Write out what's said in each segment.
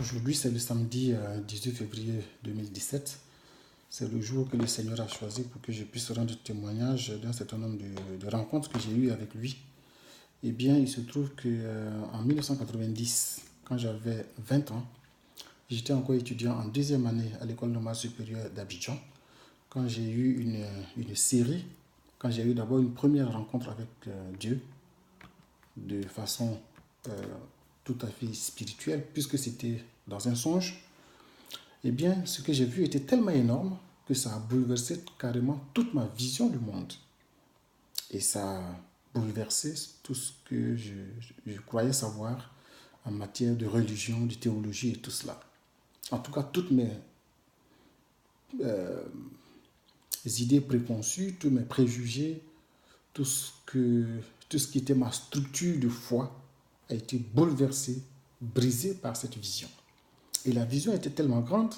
Aujourd'hui, c'est le samedi 18 février 2017. C'est le jour que le Seigneur a choisi pour que je puisse rendre témoignage d'un certain nombre de rencontres que j'ai eues avec lui. Eh bien, il se trouve que en 1990, quand j'avais 20 ans, j'étais encore étudiant en deuxième année à l'école normale supérieure d'Abidjan, quand j'ai eu une série, quand j'ai eu d'abord une première rencontre avec Dieu, de façon euh, tout à fait spirituelle, puisque c'était dans un songe. Eh bien, ce que j'ai vu était tellement énorme que ça a bouleversé carrément toute ma vision du monde. Et ça a bouleversé tout ce que je croyais savoir en matière de religion, de théologie et tout cela. En tout cas, toutes mes euh, idées préconçues, tous mes préjugés, tout ce qui était ma structure de foi a été bouleversé, brisé par cette vision. Et la vision était tellement grande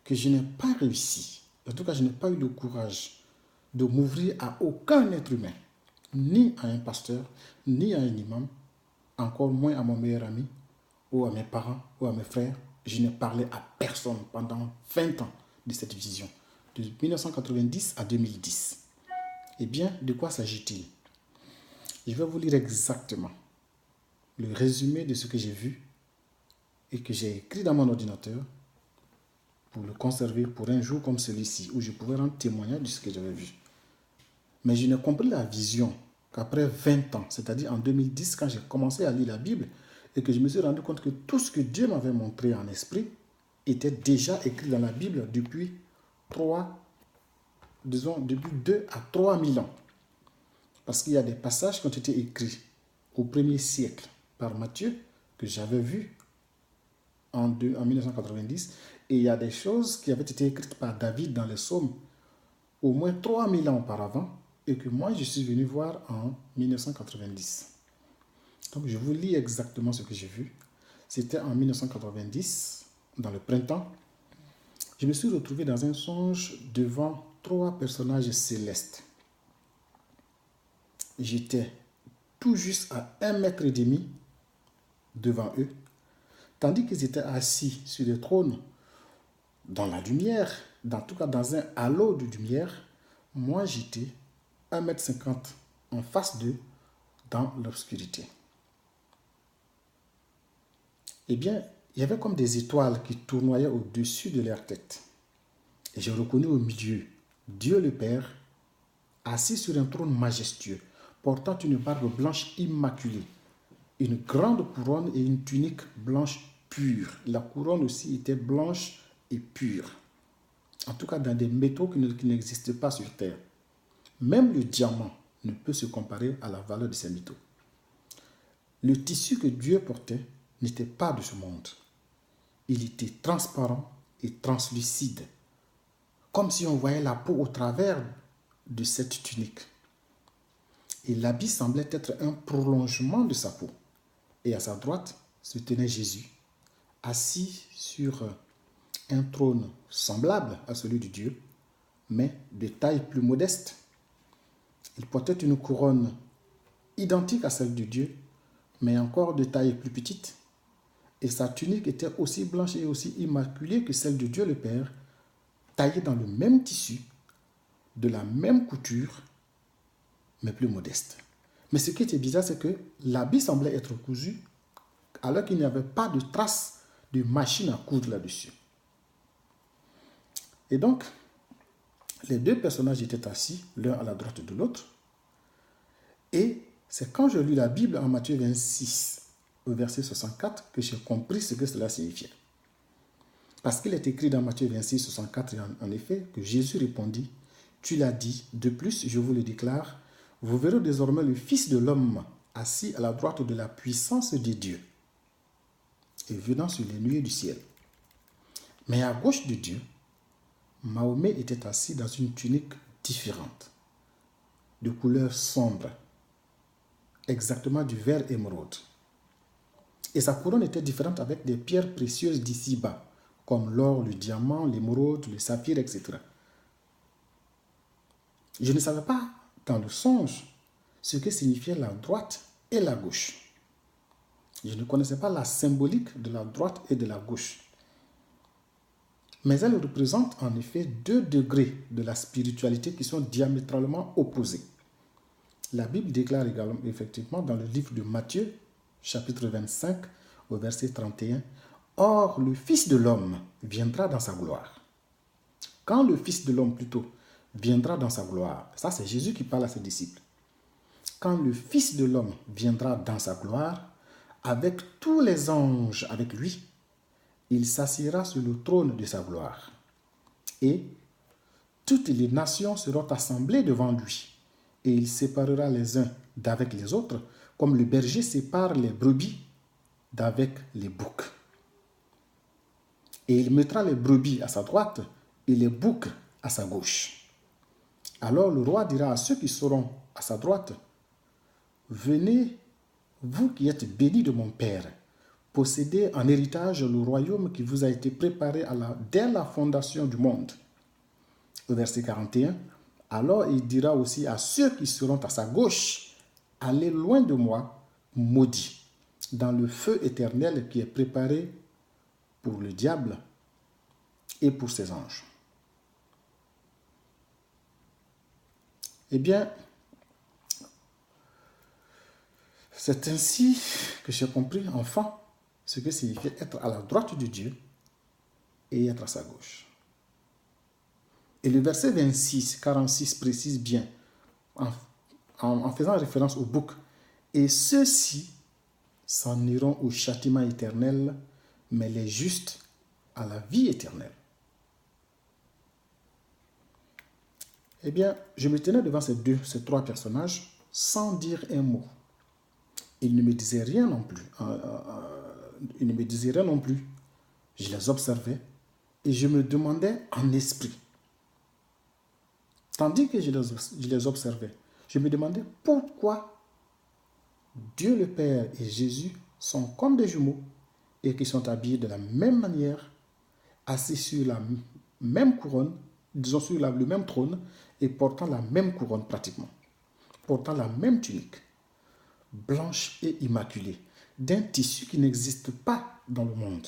que je n'ai pas réussi. En tout cas, je n'ai pas eu le courage de m'ouvrir à aucun être humain, ni à un pasteur, ni à un imam, encore moins à mon meilleur ami, ou à mes parents, ou à mes frères. Je n'ai parlé à personne pendant 20 ans de cette vision, de 1990 à 2010. Eh bien, de quoi s'agit-il? Je vais vous lire exactement le résumé de ce que j'ai vu et que j'ai écrit dans mon ordinateur pour le conserver pour un jour comme celui-ci, où je pouvais rendre témoignage de ce que j'avais vu. Mais je n'ai compris la vision qu'après 20 ans, c'est-à-dire en 2010, quand j'ai commencé à lire la Bible, et que je me suis rendu compte que tout ce que Dieu m'avait montré en esprit était déjà écrit dans la Bible depuis 2 à 3 000 ans. Parce qu'il y a des passages qui ont été écrits au 1er siècle par Matthieu, que j'avais vu en 1990, et il y a des choses qui avaient été écrites par David dans les psaumes au moins 3000 ans auparavant, et que moi je suis venu voir en 1990. Donc je vous lis exactement ce que j'ai vu. C'était en 1990, dans le printemps. Je me suis retrouvé dans un songe devant 3 personnages célestes. J'étais tout juste à 1,5 m devant eux, tandis qu'ils étaient assis sur des trônes dans la lumière, en tout cas dans un halo de lumière. Moi j'étais 1,50 m en face d'eux dans l'obscurité. Eh bien, il y avait comme des étoiles qui tournoyaient au-dessus de leur tête. Et j'ai reconnu au milieu Dieu le Père, assis sur un trône majestueux, portant une barbe blanche immaculée, une grande couronne et une tunique blanche pure. La couronne aussi était blanche et pure. En tout cas, dans des métaux qui n'existent pas sur Terre. Même le diamant ne peut se comparer à la valeur de ces métaux. Le tissu que Dieu portait n'était pas de ce monde. Il était transparent et translucide, comme si on voyait la peau au travers de cette tunique. Et l'habit semblait être un prolongement de sa peau. Et à sa droite se tenait Jésus, assis sur un trône semblable à celui de Dieu, mais de taille plus modeste. Il portait une couronne identique à celle de Dieu, mais encore de taille plus petite. Et sa tunique était aussi blanche et aussi immaculée que celle de Dieu le Père, taillée dans le même tissu, de la même couture, mais plus modeste. Mais ce qui était bizarre, c'est que l'habit semblait être cousu alors qu'il n'y avait pas de trace de machine à coudre là-dessus. Et donc, les 2 personnages étaient assis, l'un à la droite de l'autre. Et c'est quand je lis la Bible en Matthieu 26, au verset 64, que j'ai compris ce que cela signifiait. Parce qu'il est écrit dans Matthieu 26, 64, en effet, que Jésus répondit, « Tu l'as dit, de plus, je vous le déclare, vous verrez désormais le Fils de l'homme assis à la droite de la puissance de Dieu et venant sur les nuées du ciel. » Mais à gauche de Dieu, Mahomet était assis dans une tunique différente, de couleur sombre, exactement du vert émeraude. Et sa couronne était différente avec des pierres précieuses d'ici-bas, comme l'or, le diamant, l'émeraude, le saphir, etc. Je ne savais pas, dans le songe, ce que signifiait la droite et la gauche. Je ne connaissais pas la symbolique de la droite et de la gauche. Mais elle représente en effet deux degrés de la spiritualité qui sont diamétralement opposés. La Bible déclare également, effectivement, dans le livre de Matthieu, chapitre 25, au verset 31, « Or, le Fils de l'homme viendra dans sa gloire. » Quand le Fils de l'homme, plutôt, viendra dans sa gloire, ça c'est Jésus qui parle à ses disciples. Quand le Fils de l'homme viendra dans sa gloire, avec tous les anges avec lui, il s'assiera sur le trône de sa gloire. Et toutes les nations seront assemblées devant lui. Et il séparera les uns d'avec les autres, comme le berger sépare les brebis d'avec les boucs. Et il mettra les brebis à sa droite et les boucs à sa gauche. Alors le roi dira à ceux qui seront à sa droite, « Venez, vous qui êtes bénis de mon Père, possédez en héritage le royaume qui vous a été préparé dès la fondation du monde. » Au verset 41, « Alors il dira aussi à ceux qui seront à sa gauche, « Allez loin de moi, maudits, dans le feu éternel qui est préparé pour le diable et pour ses anges. » Eh bien, c'est ainsi que j'ai compris enfin ce que signifie être à la droite de Dieu et être à sa gauche. Et le verset 46 précise bien, en faisant référence au bouc, « Et ceux-ci s'en iront au châtiment éternel, mais les justes à la vie éternelle. » Eh bien, je me tenais devant ces trois personnages sans dire un mot. Ils ne me disaient rien non plus. Ils ne me disaient rien non plus. Je les observais et je me demandais en esprit. Tandis que je les observais, je me demandais pourquoi Dieu le Père et Jésus sont comme des jumeaux et qui sont habillés de la même manière, assis sur la même couronne, disons sur le même trône et portant la même couronne pratiquement, portant la même tunique, blanche et immaculée, d'un tissu qui n'existe pas dans le monde.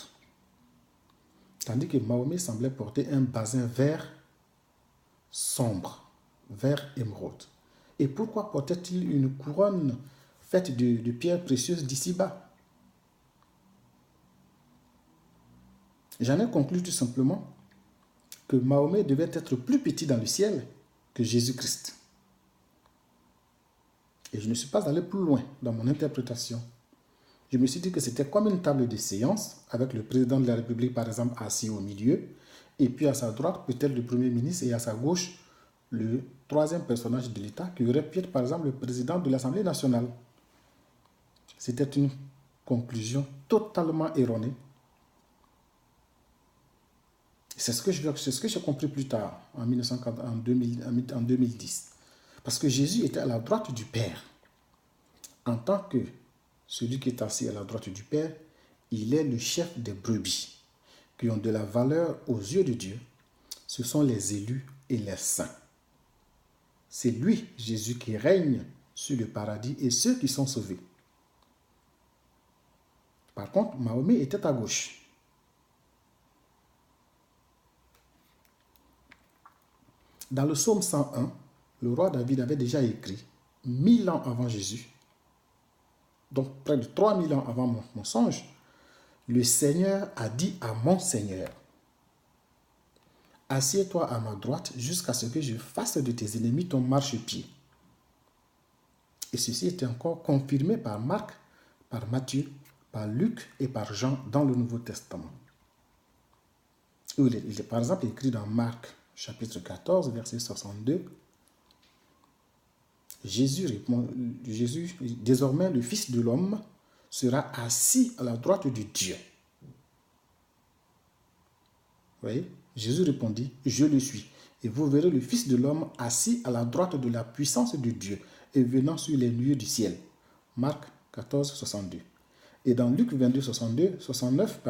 Tandis que Mahomet semblait porter un basin vert sombre, vert émeraude. Et pourquoi portait-il une couronne faite de pierres précieuses d'ici-bas? J'en ai conclu tout simplement que Mahomet devait être plus petit dans le ciel que Jésus-Christ. Et je ne suis pas allé plus loin dans mon interprétation. Je me suis dit que c'était comme une table de séance avec le président de la République, par exemple, assis au milieu, et puis à sa droite, peut-être le Premier ministre, et à sa gauche, le troisième personnage de l'État, qui aurait pu être, par exemple, le président de l'Assemblée nationale. C'était une conclusion totalement erronée. C'est ce que j'ai compris plus tard, en 2010. Parce que Jésus était à la droite du Père. En tant que celui qui est assis à la droite du Père, il est le chef des brebis, qui ont de la valeur aux yeux de Dieu. Ce sont les élus et les saints. C'est lui, Jésus, qui règne sur le paradis et ceux qui sont sauvés. Par contre, Mahomet était à gauche. Dans le psaume 101, le roi David avait déjà écrit, 1000 ans avant Jésus, donc près de 3000 ans avant mon songe, le Seigneur a dit à mon Seigneur, « Assieds-toi à ma droite jusqu'à ce que je fasse de tes ennemis ton marchepied. » Et ceci était encore confirmé par Marc, par Matthieu, par Luc et par Jean dans le Nouveau Testament. Il est par exemple écrit dans Marc chapitre 14, verset 62. Jésus répond, désormais le Fils de l'homme sera assis à la droite de Dieu. Vous voyez, Jésus répondit, je le suis. Et vous verrez le Fils de l'homme assis à la droite de la puissance de Dieu et venant sur les nuées du ciel. Marc 14, 62. Et dans Luc 22, 69,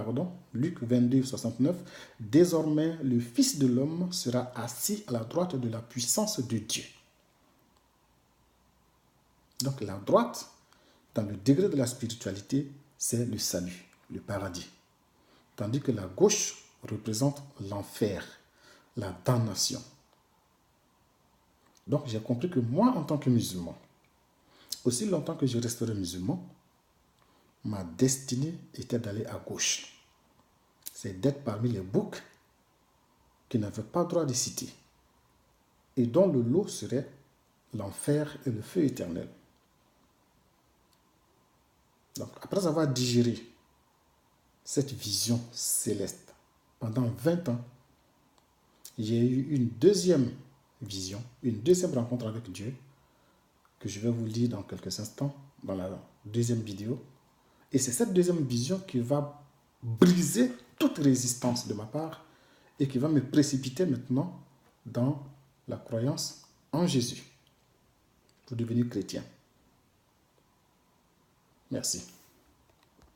Luc 22, 69, désormais le Fils de l'homme sera assis à la droite de la puissance de Dieu. Donc la droite, dans le degré de la spiritualité, c'est le salut, le paradis. Tandis que la gauche représente l'enfer, la damnation. Donc j'ai compris que moi, en tant que musulman, aussi longtemps que je resterai musulman, ma destinée était d'aller à gauche. C'est d'être parmi les boucs qui n'avaient pas droit de citer et dont le lot serait l'enfer et le feu éternel. Donc, après avoir digéré cette vision céleste pendant 20 ans, j'ai eu une deuxième vision, une deuxième rencontre avec Dieu, que je vais vous lire dans quelques instants, dans la deuxième vidéo. Et c'est cette deuxième vision qui va briser toute résistance de ma part et qui va me précipiter maintenant dans la croyance en Jésus pour devenir chrétien. Merci.